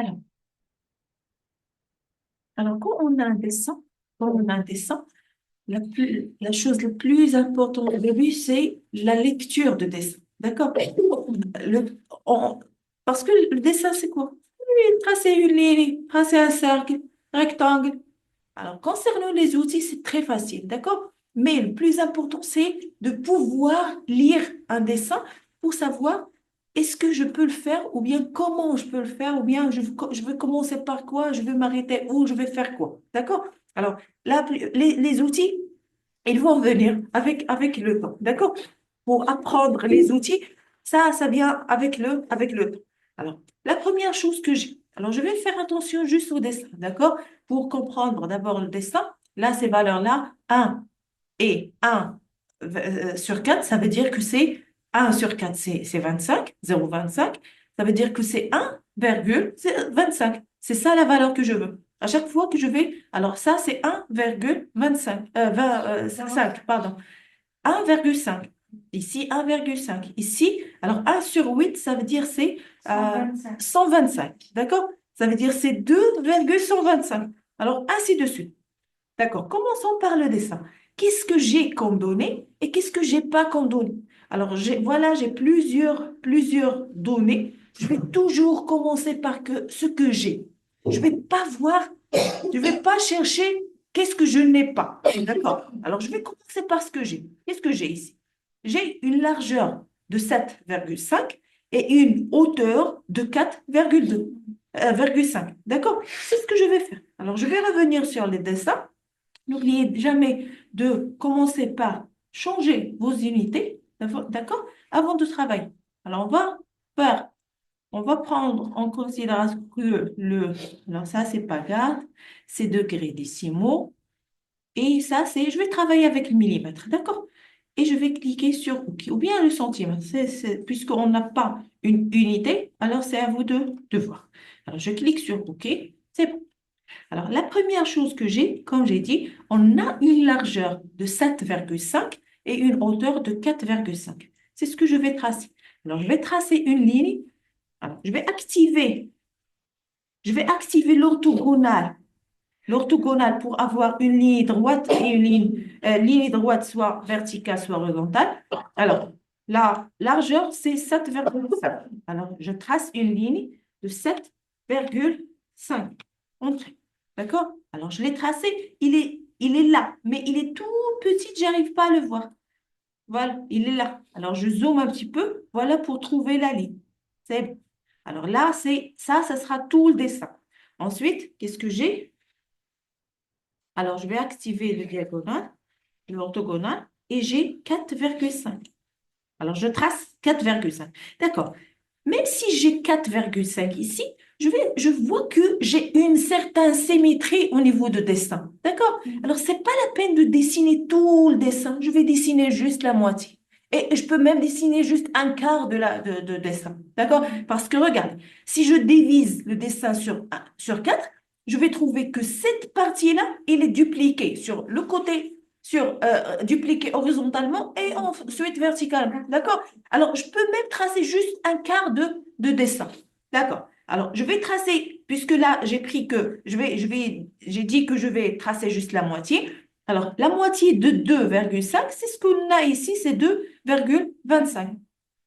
Alors, alors, quand on a un dessin, la chose la plus importante au début, c'est la lecture de dessin. D'accord? On- Parce que le dessin, c'est quoi? Oui, tracer une ligne, tracer un cercle, rectangle. Alors, concernant les outils, c'est très facile. D'accord? Mais le plus important, c'est de pouvoir lire un dessin pour savoir est-ce que je peux le faire ou bien comment je peux le faire ou bien je veux commencer par quoi, je veux m'arrêter où, je vais faire quoi. D'accord? Alors, là, les outils, ils vont venir avec le temps. D'accord? Pour apprendre les outils, ça vient avec le temps. Alors, la première chose que j'ai, alors je vais faire attention juste au dessin. D'accord? Pour comprendre d'abord le dessin, là, ces valeurs-là, un et un sur 4, ça veut dire que c'est un sur 4, c'est 25, 0,25. Ça veut dire que c'est 1,25. C'est ça la valeur que je veux. À chaque fois que je vais, alors ça, c'est 1,25, 5, pardon. 1,5. Ici, 1,5. Ici, alors 1/8, ça veut dire c'est 125. D'accord? Ça veut dire c'est 2,125. Alors, ainsi de suite. D'accord. Commençons par le dessin. Qu'est-ce que j'ai comme données et qu'est-ce que j'ai pas comme données? Alors, voilà, j'ai plusieurs données. Je vais toujours commencer par ce que j'ai. Je vais pas voir, je vais pas chercher qu'est-ce que je n'ai pas. D'accord. Alors, je vais commencer par ce que j'ai. Qu'est-ce que j'ai ici? J'ai une largeur de 7,5 et une hauteur de 4,2, 5. D'accord? C'est ce que je vais faire. Alors, je vais revenir sur les dessins. N'oubliez jamais de commencer par changer vos unités, d'accord, avant de travailler. Alors, faire, on va prendre en considération que alors ça, c'est pas garde, c'est degrés décimaux, et ça, je vais travailler avec le millimètre, d'accord? Et je vais cliquer sur OK, ou bien le centimètre, puisqu'on n'a pas une unité, alors c'est à vous de voir. Alors, je clique sur OK, c'est bon. Alors, la première chose que j'ai, comme j'ai dit, on a une largeur de 7,5 et une hauteur de 4,5. C'est ce que je vais tracer. Alors, je vais tracer une ligne. Alors, je vais activer l'orthogonale. L'orthogonale pour avoir une ligne droite et une ligne droite soit verticale, soit horizontale. Alors, la largeur, c'est 7,5. Alors, je trace une ligne de 7,5. Entrée. D'accord? Alors, je l'ai tracé. Il est là, mais il est tout petit, j'arrive pas à le voir. Voilà, il est là. Alors, je zoome un petit peu, voilà, pour trouver la ligne. C'est bon. Alors là, ça sera tout le dessin. Ensuite, qu'est-ce que j'ai? Alors, je vais activer le diagonale, l'orthogonale, et j'ai 4,5. Alors, je trace 4,5. D'accord. Même si j'ai 4,5 ici, je vois que j'ai une certaine symétrie au niveau de dessin. D'accord? Alors, c'est pas la peine de dessiner tout le dessin. Je vais dessiner juste la moitié. Et je peux même dessiner juste un quart de dessin. D'accord? Parce que regarde, si je divise le dessin sur 4, je vais trouver que cette partie-là, elle est dupliquée sur le côté, dupliquée horizontalement et ensuite verticalement. D'accord? Alors, je peux même tracer juste un quart de dessin. D'accord. Alors, je vais tracer, puisque là, j'ai pris que, j'ai dit que je vais tracer juste la moitié. Alors, la moitié de 2,5, c'est ce qu'on a ici, c'est 2,25.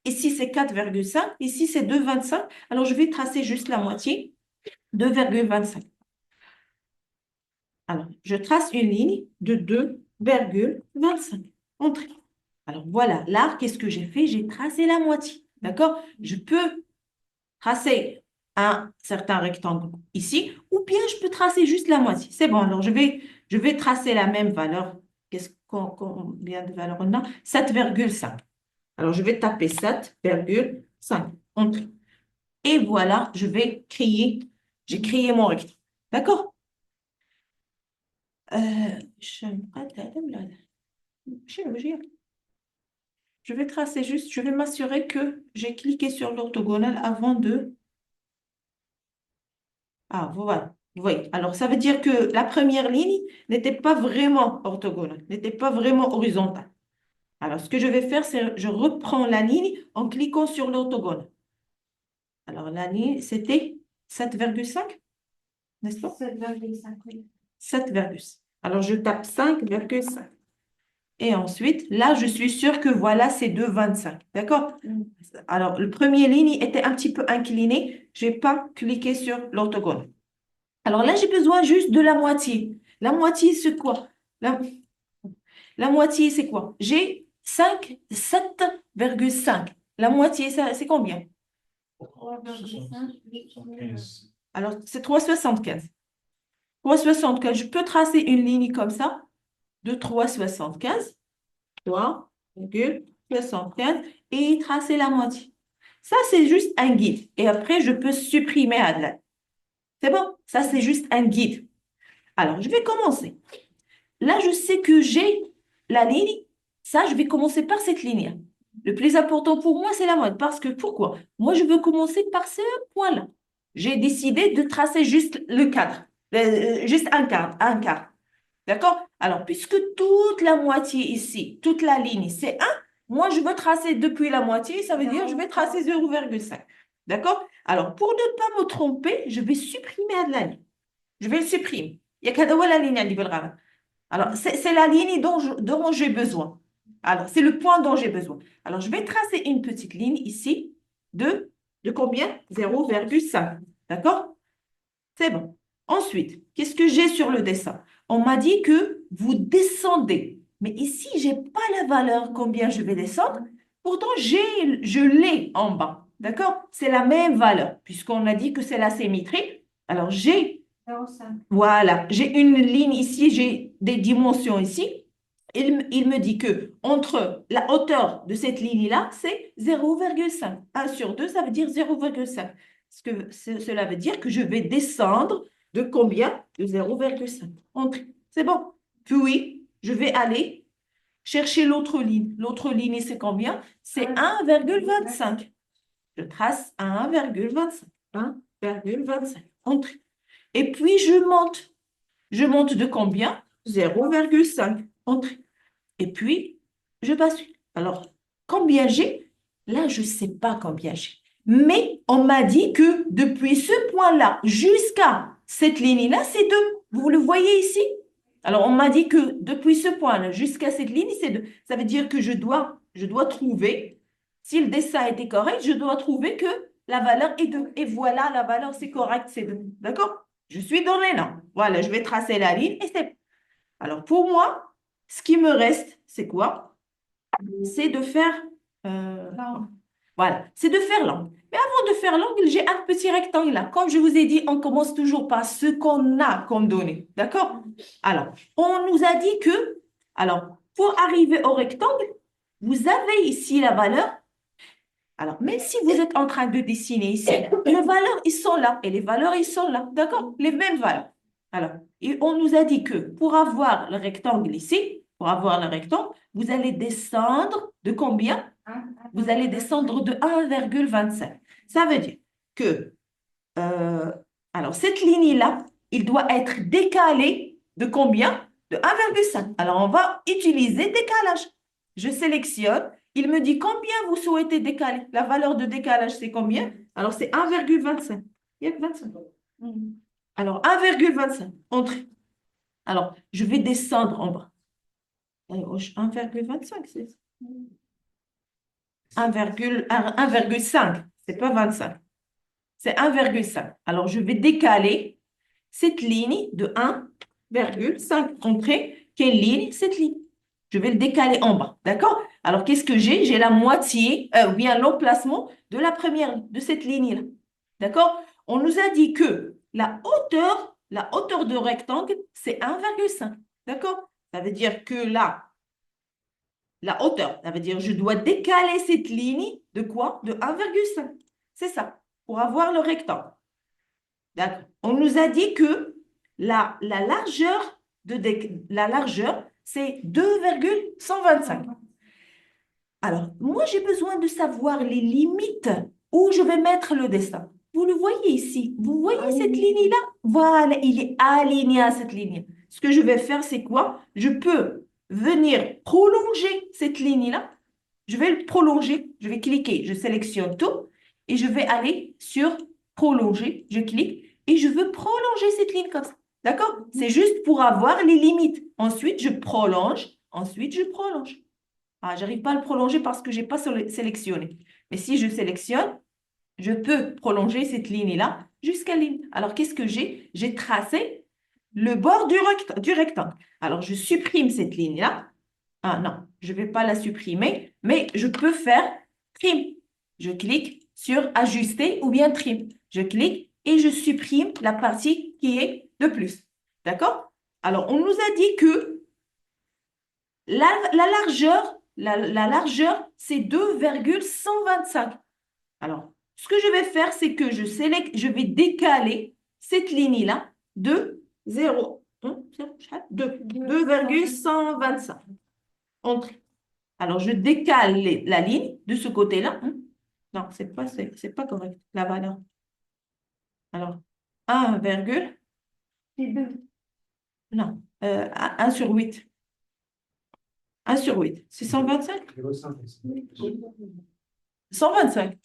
Ici, c'est 4,5. Ici, c'est 2,25. Alors, je vais tracer juste la moitié, 2,25. Alors, je trace une ligne de 2,25. Entrée. Alors, voilà. Là, qu'est-ce que j'ai fait? J'ai tracé la moitié. D'accord? Je peux tracer un certain rectangle ici, ou bien je peux tracer juste la moitié. C'est bon, alors je vais tracer la même valeur. Combien de valeurs on a? 7,5. Alors, je vais taper 7,5. Entrée. Et voilà, j'ai créé mon rectangle. D'accord? Je vais tracer juste, je vais m'assurer que j'ai cliqué sur l'orthogonale avant de... Ah, voilà. Vous voyez. Alors, ça veut dire que la première ligne n'était pas vraiment orthogonale, n'était pas vraiment horizontale. Alors, ce que je vais faire, c'est je reprends la ligne en cliquant sur l'orthogonale. Alors, la ligne, c'était 7,5, n'est-ce pas? 7,5, oui. 7,5. Alors, je tape 5,5. Et ensuite, là, je suis sûre que voilà, c'est 2,25. D'accord? Alors, le premier ligne était un petit peu incliné. Je n'ai pas cliqué sur l'orthogone. Alors là, j'ai besoin juste de la moitié. La moitié, c'est quoi? La moitié, c'est quoi? J'ai 7,5. La moitié, c'est combien? 3,5. Alors, c'est 3,75. 3,75. Je peux tracer une ligne comme ça de 3,75. 3,75 et tracer la moitié. Ça, c'est juste un guide. Et après, je peux supprimer Adelaide. C'est bon? Ça, c'est juste un guide. Alors, je vais commencer. Là, je sais que j'ai la ligne. Ça, je vais commencer par cette ligne. Le plus important pour moi, c'est la moitié. Parce que, pourquoi? Moi, je veux commencer par ce point-là. J'ai décidé de tracer juste le cadre. Juste un quart. Un quart. D'accord? Alors, puisque toute la moitié ici, toute la ligne, c'est 1, moi, je veux tracer depuis la moitié, ça veut dire je vais tracer 0,5. D'accord? Alors, pour ne pas me tromper, je vais supprimer de la ligne. Je vais le supprimer. Il y a qu'à la ligne à niveau. Alors, c'est la ligne dont j'ai besoin. Alors, c'est le point dont j'ai besoin. Alors, je vais tracer une petite ligne ici de combien? 0,5. D'accord? C'est bon. Ensuite, qu'est-ce que j'ai sur le dessin? On m'a dit que vous descendez. Mais ici, je n'ai pas la valeur combien je vais descendre. Pourtant, je l'ai en bas. D'accord? C'est la même valeur, puisqu'on a dit que c'est la symétrie. Alors, voilà, j'ai une ligne ici, j'ai des dimensions ici. Il me dit que entre la hauteur de cette ligne-là, c'est 0,5. 1 sur 2, ça veut dire 0,5. Cela veut dire que je vais descendre de combien? De 0,5. C'est bon. Puis, je vais aller chercher l'autre ligne. L'autre ligne, c'est combien? C'est 1,25. Je trace 1,25. 1,25. Entrée. Et puis, je monte. Je monte de combien? 0,5. Entrée. Et puis, je bascule. Alors, combien j'ai? Là, je ne sais pas combien j'ai. Mais on m'a dit que depuis ce point-là jusqu'à cette ligne-là, c'est 2. Vous le voyez ici? Alors, on m'a dit que depuis ce point-là jusqu'à cette ligne, c'est 2. Ça veut dire que je dois trouver, si le dessin était correct, je dois trouver que la valeur est 2. Et voilà, la valeur, c'est correct, c'est 2. D'accord? Je suis dans les normes. Voilà, je vais tracer la ligne et c'est... Alors, pour moi, ce qui me reste, c'est quoi? C'est de faire... voilà, c'est de faire l'angle. Mais avant de faire l'angle, j'ai un petit rectangle là. Comme je vous ai dit, on commence toujours par ce qu'on a comme données. D'accord? Alors, on nous a dit que... Alors, pour arriver au rectangle, vous avez ici la valeur. Alors, même si vous êtes en train de dessiner ici, les valeurs, ils sont là. Et les valeurs, ils sont là. D'accord? Les mêmes valeurs. Alors, et on nous a dit que pour avoir le rectangle ici, pour avoir le rectangle, vous allez descendre de combien? Vous allez descendre de 1,25. Ça veut dire que, alors cette ligne-là, il doit être décalé de combien? De 1,5. Alors, on va utiliser décalage. Je sélectionne. Il me dit combien vous souhaitez décaler. La valeur de décalage, c'est combien? Alors, c'est 1,25. Il y a que 25. Alors, 1,25. Entrée. Alors, je vais descendre en bas. 1,25, c'est 1,5. C'est pas 25. C'est 1,5. Alors, je vais décaler cette ligne de 1,5. Entrée. Quelle ligne? Cette ligne. Je vais le décaler en bas. D'accord? Alors, qu'est-ce que j'ai? J'ai la moitié, ou bien l'emplacement de la première, de cette ligne-là. D'accord? On nous a dit que la hauteur de rectangle, c'est 1,5. D'accord? Ça veut dire que là, la hauteur, ça veut dire je dois décaler cette ligne de quoi? De 1,5. C'est ça, pour avoir le rectangle. D'accord? On nous a dit que la largeur, c'est 2,125. Alors, moi, j'ai besoin de savoir les limites où je vais mettre le dessin. Vous le voyez ici. Vous voyez cette ligne-là? Voilà, il est aligné à cette ligne. Ce que je vais faire, c'est quoi? Je peux venir prolonger cette ligne-là. Je vais le prolonger. Je vais cliquer. Je sélectionne tout et je vais aller sur prolonger, je clique et je veux prolonger cette ligne comme ça. D'accord? C'est juste pour avoir les limites. Ensuite, je prolonge. Ensuite, je prolonge. Ah, j'arrive pas à le prolonger parce que j'ai pas sélectionné. Mais si je sélectionne, je peux prolonger cette ligne-là jusqu'à ligne. Alors, qu'est-ce que j'ai? J'ai tracé le bord du rectangle. Alors, je supprime cette ligne-là. Ah non, je ne vais pas la supprimer, mais je peux faire trim. Je clique sur ajuster ou bien trim. Je clique et je supprime la partie qui est de plus. D'accord? Alors, on nous a dit que la largeur, c'est 2,125. Alors, ce que je vais faire, c'est que je vais décaler cette ligne-là de 2,125. Entrée. Alors, je décale la ligne de ce côté-là. Non, c'est pas correct, la valeur. Alors, 1, C'est 2. non, 1 sur 8. 1 sur 8, c'est 125? 125,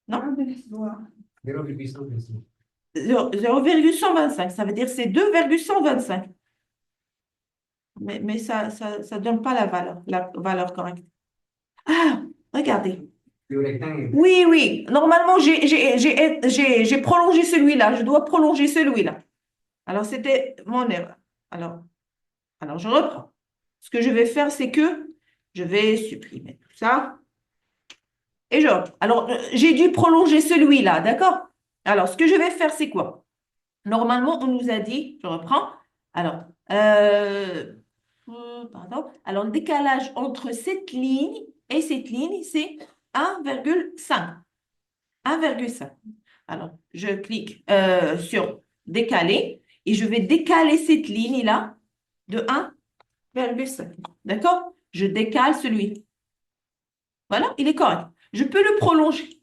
non? 0,125, ça veut dire c'est 2,125. Mais ça ne donne pas la valeur correcte. Ah, regardez. Oui, oui. Normalement, j'ai prolongé celui-là. Je dois prolonger celui-là. Alors, c'était mon erreur. Alors, je reprends. Ce que je vais faire, c'est que je vais supprimer tout ça. Et je reprends. Alors, j'ai dû prolonger celui-là, d'accord? Alors, ce que je vais faire, c'est quoi? Normalement, on nous a dit, je reprends. Alors, pardon. Alors, le décalage entre cette ligne et cette ligne, c'est 1,5. 1,5. Alors, je clique sur décaler et je vais décaler cette ligne-là de 1,5. D'accord? Je décale celui-là. Voilà, il est correct. Je peux le prolonger.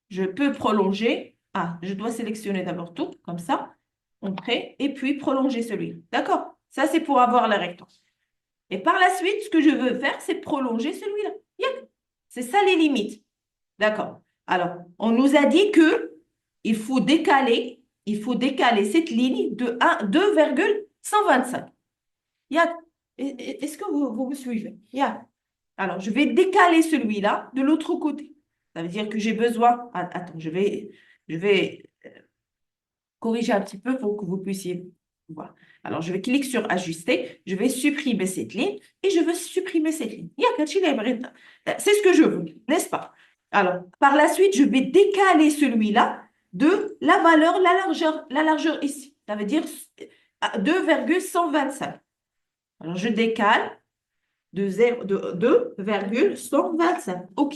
Je peux prolonger. Ah, je dois sélectionner d'abord tout, comme ça. Entrée, et puis prolonger celui-là. D'accord? Ça, c'est pour avoir la rectangle. Et par la suite, ce que je veux faire, c'est prolonger celui-là. C'est ça les limites. D'accord. Alors, on nous a dit que il faut décaler cette ligne de 2,125. Est-ce que vous me suivez? Alors, je vais décaler celui-là de l'autre côté. Ça veut dire que j'ai besoin. Attends, je vais corriger un petit peu pour que vous puissiez voir. Alors, je vais cliquer sur ajuster, je vais supprimer cette ligne et je veux supprimer cette ligne. C'est ce que je veux, n'est-ce pas? Alors, par la suite, je vais décaler celui-là de la valeur, la largeur ici. Ça veut dire 2,125. Alors, je décale de 2,125. OK.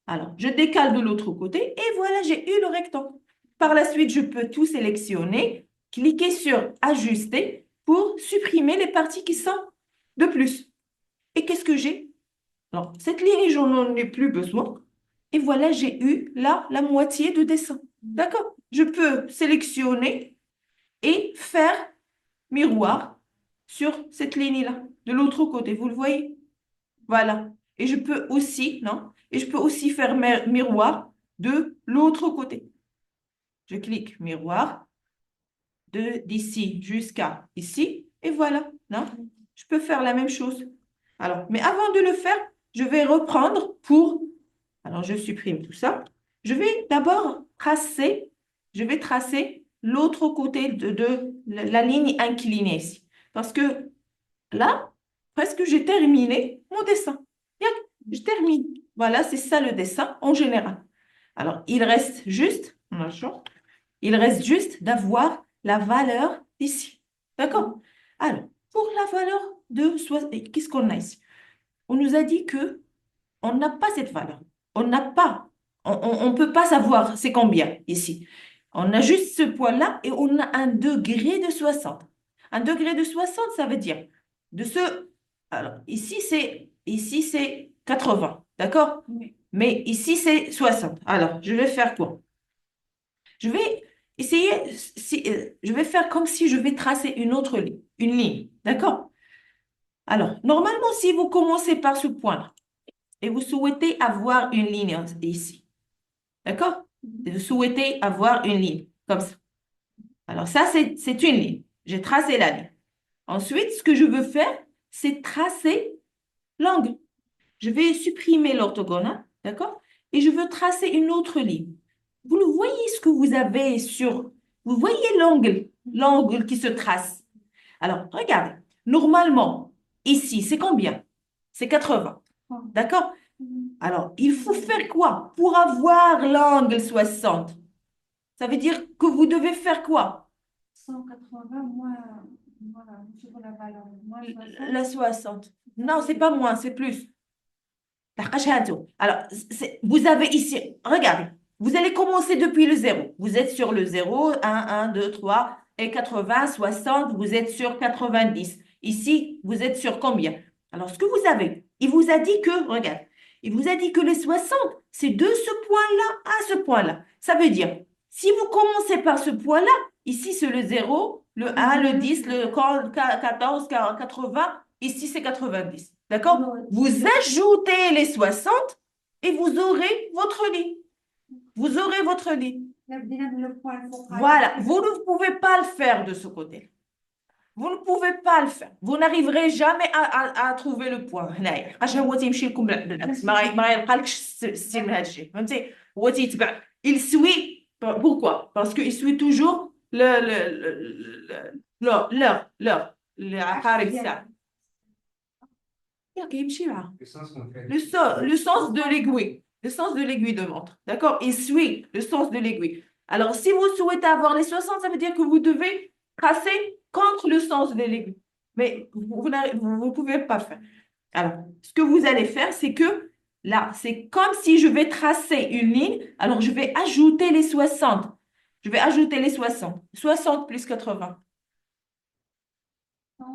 Alors, je décale de l'autre côté et voilà, j'ai eu le rectangle. Par la suite, je peux tout sélectionner, cliquer sur ajuster pour supprimer les parties qui sont de plus. Et qu'est-ce que j'ai? Alors, cette ligne, je n'en ai plus besoin. Et voilà, j'ai eu là la moitié de dessin. D'accord? Je peux sélectionner et faire miroir sur cette ligne-là, de l'autre côté. Vous le voyez? Voilà. Et je peux aussi, non? Et je peux aussi faire miroir de l'autre côté. Je clique miroir d'ici jusqu'à ici. Et voilà, non? Je peux faire la même chose. Alors, mais avant de le faire, je vais reprendre pour... Alors, je supprime tout ça. Je vais d'abord tracer, l'autre côté de la ligne inclinée ici. Parce que là, presque j'ai terminé mon dessin. Je termine. Voilà, c'est ça le dessin en général. Alors, il reste juste d'avoir la valeur ici. D'accord? Alors, pour la valeur qu'est-ce qu'on a ici? On nous a dit que on n'a pas cette valeur. On n'a pas. On ne peut pas savoir c'est combien ici. On a juste ce point-là et on a un degré de 60. Un degré de 60, ça veut dire de ce... Alors, ici, c'est 80. D'accord? Oui. Mais ici, c'est 60. Alors, je vais faire quoi? Je vais essayer, je vais faire comme si je vais tracer une autre ligne, une ligne. D'accord? Alors, normalement, si vous commencez par ce point-là et vous souhaitez avoir une ligne ici, d'accord? Vous souhaitez avoir une ligne, comme ça. Alors ça, c'est une ligne. J'ai tracé la ligne. Ensuite, ce que je veux faire, c'est tracer l'angle. Je vais supprimer l'orthogonale, d'accord? Et je veux tracer une autre ligne. Vous le voyez ce que vous avez sur... Vous voyez l'angle qui se trace. Alors, regardez. Normalement, ici, c'est combien? C'est 80. D'accord? Alors, il faut faire quoi pour avoir l'angle 60? Ça veut dire que vous devez faire quoi? 180 moins, voilà, sur la valeur, moins 60. La 60. Non, c'est pas moins, c'est plus. Alors, vous avez ici, regardez, vous allez commencer depuis le zéro. Vous êtes sur le zéro, 1, 2, 3, et 80, 60, vous êtes sur 90. Ici, vous êtes sur combien? Alors, ce que vous avez, il vous a dit que, regarde, il vous a dit que les 60, c'est de ce point-là à ce point-là. Ça veut dire, si vous commencez par ce point-là, ici, c'est le zéro, le 1, le 10, le 14, 80, ici, c'est 90. D'accord? Vous ajoutez les 60 et vous aurez votre ligne. Vous aurez votre ligne. Le point focal. Voilà. Vous ne pouvez pas le faire de ce côté. Vous ne pouvez pas le faire. Vous n'arriverez jamais à trouver le point. هنايا عشان هو تيمشي لكم بالعكس ما يلقالكش السير من هذا الشيء فهمتي هو تيتبع il suit pourquoi parce que il suit toujours l'heure العقارب الساعة كيمشي معاه le sens de l'aiguille. Le sens de l'aiguille de montre. D'accord? Il suit le sens de l'aiguille. Alors, si vous souhaitez avoir les 60, ça veut dire que vous devez tracer contre le sens de l'aiguille. Mais vous ne pouvez pas faire. Alors, ce que vous allez faire, c'est que là, c'est comme si je vais tracer une ligne. Alors, je vais ajouter les 60. Je vais ajouter les 60. 60 plus 80.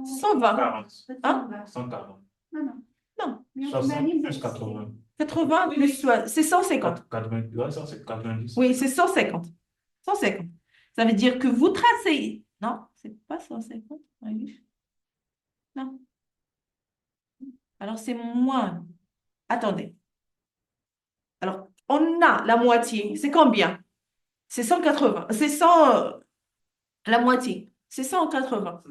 120. Hein? 140. Non. Non. 60 plus 80. 80 plus, c'est 150. 80, ouais, ça c'est 90. Oui, c'est 150. 150. Ça veut dire que vous tracez. Non, c'est pas 150. Oui. Non. Alors, c'est moins. Attendez. Alors, on a la moitié. C'est combien? C'est 180. C'est 100. La moitié. C'est 180.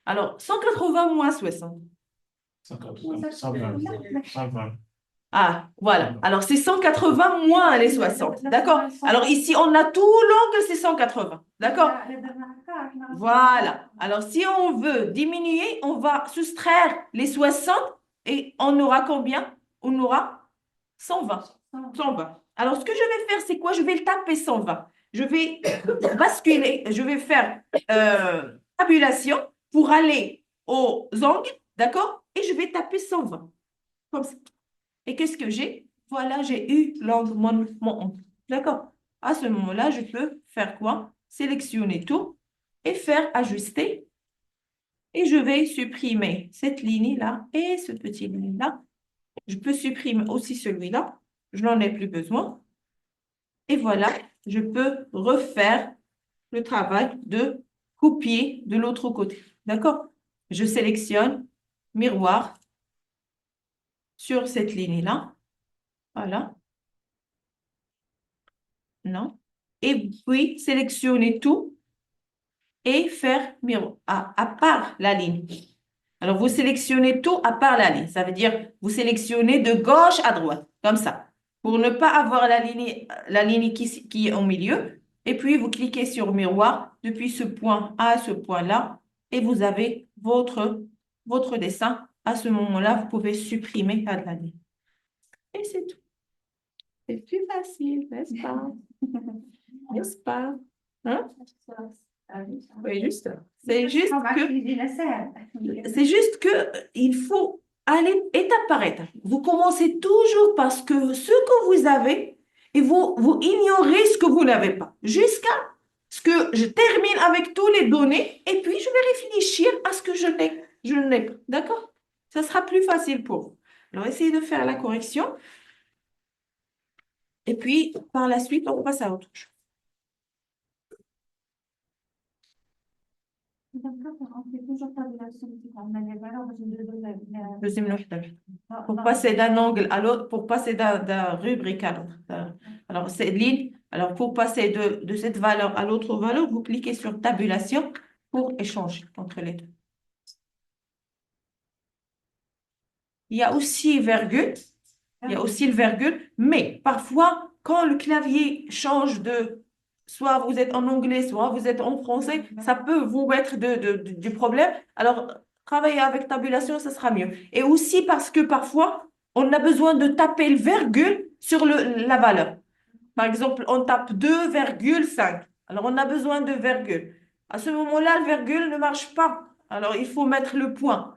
Alors, 180 moins 60. 180, 120. 120. Ah, voilà. Alors, c'est 180 moins les 60. D'accord? Alors, ici, on a tout l'angle, c'est 180. D'accord? Voilà. Alors, si on veut diminuer, on va soustraire les 60 et on aura combien? On aura 120. 120. Alors, ce que je vais faire, c'est quoi? Je vais le taper 120. Je vais basculer, je vais faire tabulation pour aller aux angles, d'accord? Et je vais taper 120. Comme ça. Et qu'est-ce que j'ai? Voilà, j'ai eu l'angle, mon ongle. D'accord? À ce moment-là, je peux faire quoi? Sélectionner tout et faire ajuster. Et je vais supprimer cette ligne-là et ce petit ligne-là. Je peux supprimer aussi celui-là. Je n'en ai plus besoin. Et voilà, je peux refaire le travail de copier de l'autre côté. D'accord? Je sélectionne miroir sur cette ligne-là. Voilà. Non. Et puis, sélectionner tout et faire miroir à part la ligne. Alors, vous sélectionnez tout à part la ligne. Ça veut dire, vous sélectionnez de gauche à droite, comme ça, pour ne pas avoir la ligne qui est au milieu. Et puis, vous cliquez sur miroir depuis ce point à ce point-là et vous avez votre dessin. À ce moment-là, vous pouvez supprimer la ligne. Et c'est tout. C'est plus facile, n'est-ce pas? N'est-ce pas? Hein? Oui, juste. C'est juste que il faut aller étape par étape. Vous commencez toujours parce que ce que vous avez et vous ignorez ce que vous n'avez pas. Jusqu'à ce que je termine avec toutes les données et puis je vais réfléchir à ce que je n'ai pas. D'accord? Ça sera plus facile pour vous. Alors, essayez de faire la correction. Et puis, par la suite, on passe à autre chose. Deuxième وحدة. Pour passer d'un angle à l'autre, pour passer d'une rubrique à l'autre. Alors, c'est ligne. Alors, pour passer de cette valeur à l'autre valeur, vous cliquez sur tabulation pour échanger entre les deux. Il y a aussi virgule. Il y a aussi le virgule, mais parfois, quand le clavier change soit vous êtes en anglais, soit vous êtes en français, ça peut vous mettre du problème. Alors, travailler avec tabulation, ça sera mieux. Et aussi parce que parfois, on a besoin de taper le virgule sur la valeur. Par exemple, on tape 2,5. Alors, on a besoin de virgule. À ce moment-là, le virgule ne marche pas. Alors, il faut mettre le point.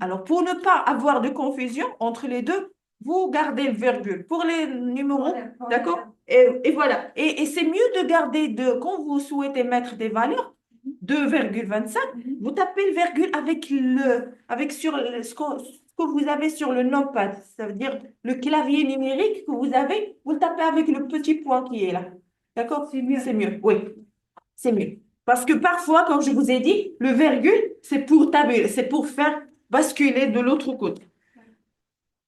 Alors, pour ne pas avoir de confusion entre les deux, vous gardez le virgule pour les numéros, d'accord? Et voilà. Et c'est mieux de garder quand vous souhaitez mettre des valeurs, 2,25, vous tapez le virgule ce que vous avez sur le numpad, ça veut dire le clavier numérique que vous avez, vous le tapez avec le petit point qui est là. D'accord? C'est mieux. C'est mieux, oui. C'est mieux. Parce que parfois, comme je vous ai dit, le virgule, c'est pour tabuler, c'est pour faire basculer de l'autre côté.